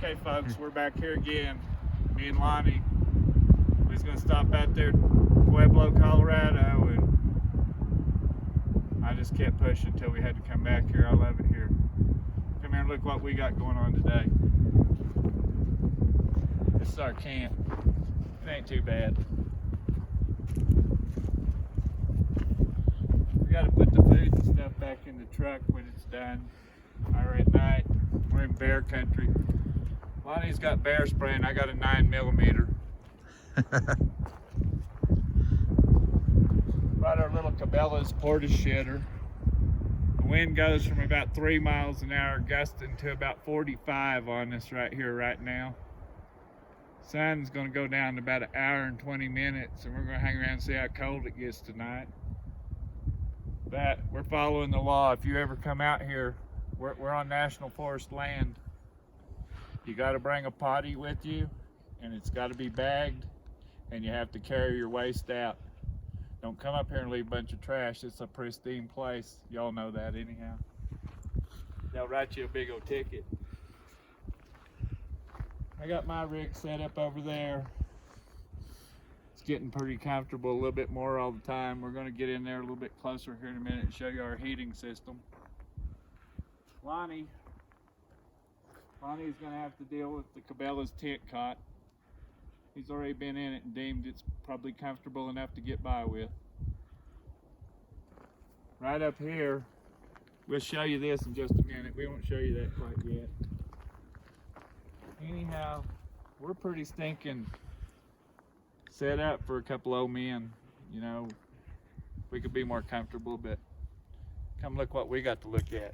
Okay folks, we're back here again. Me and Lonnie. We was gonna stop out there at Pueblo, Colorado, and I just kept pushing until we had to come back here. I love it here. Come here and look what we got going on today. This is our camp. It ain't too bad. We gotta put the food and stuff back in the truck when it's done. Or at night. We're in bear country. Lonnie's got bear spray and I got a 9mm. Brought our little Cabela's porta shitter. The wind goes from about 3 miles an hour, gusting to about 45 on us right here, right now. Sun's gonna go down in about an hour and 20 minutes, and we're gonna hang around and see how cold it gets tonight. But we're following the law. If you ever come out here, we're on National Forest land. You got to bring a potty with you, and it's got to be bagged, and you have to carry your waste out. Don't come up here and leave a bunch of trash. It's a pristine place. Y'all know that anyhow. They'll write you a big old ticket. I got my rig set up over there. It's getting pretty comfortable, a little bit more all the time. We're going to get in there a little bit closer here in a minute and show you our heating system. Lonnie's going to have to deal with the Cabela's tent cot. He's already been in it and deemed it's probably comfortable enough to get by with. Right up here, we'll show you this in just a minute. We won't show you that quite yet. Anyhow, we're pretty stinking set up for a couple old men. You know, we could be more comfortable, but come look what we got to look at.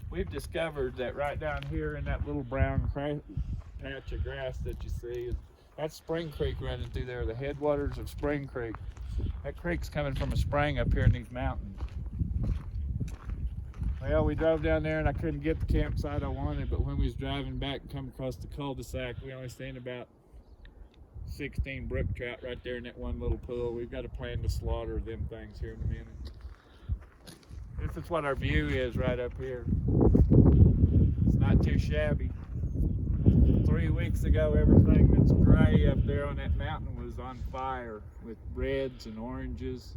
We've discovered that right down here in that little brown patch of grass that you see, that's Spring Creek running through there, the headwaters of Spring Creek. That creek's coming from a spring up here in these mountains. Well, we drove down there and I couldn't get the campsite I wanted, but when we was driving back and come across the cul-de-sac, we only seen about 16 brook trout right there in that one little pool. We've got a plan to slaughter them things here in a minute. This is what our view is right up here. It's not too shabby. 3 weeks ago, everything that's gray up there on that mountain was on fire with reds and oranges,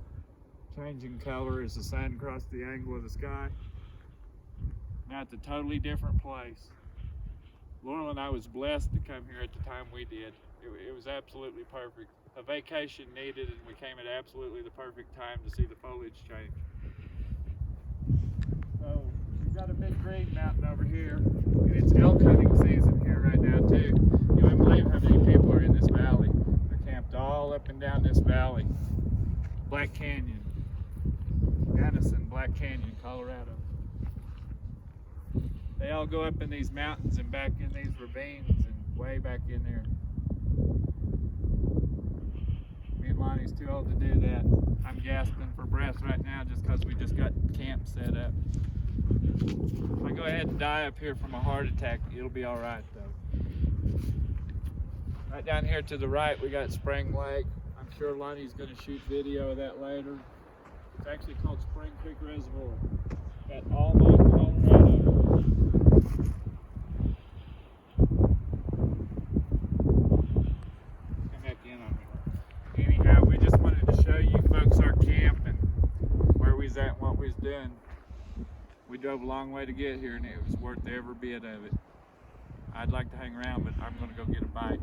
changing color as the sun crossed the angle of the sky. Now it's a totally different place. Laurel and I was blessed to come here at the time we did. It was absolutely perfect. A vacation needed, and we came at absolutely the perfect time to see the foliage change. So we've got a big green mountain over here, and it's elk hunting season here right now too. You wouldn't believe how many people are in this valley. They're camped all up and down this valley. Black Canyon, Gunnison, Black Canyon, Colorado. They all go up in these mountains and back in these ravines and way back in there. Me and Lonnie's too old to do that. I'm gasping for breath right now just because we just got camp set up. If I go ahead and die up here from a heart attack, it'll be all right though. Right down here to the right, we got Spring Lake. I'm sure Lonnie's going to shoot video of that later. It's actually called Spring Creek Reservoir at Almont, Colorado. Come back in on me. Anyhow, we just wanted to show you folks our camp and where we was at and what we was doing. We drove a long way to get here and it was worth every bit of it. I'd like to hang around, but I'm going to go get a bite.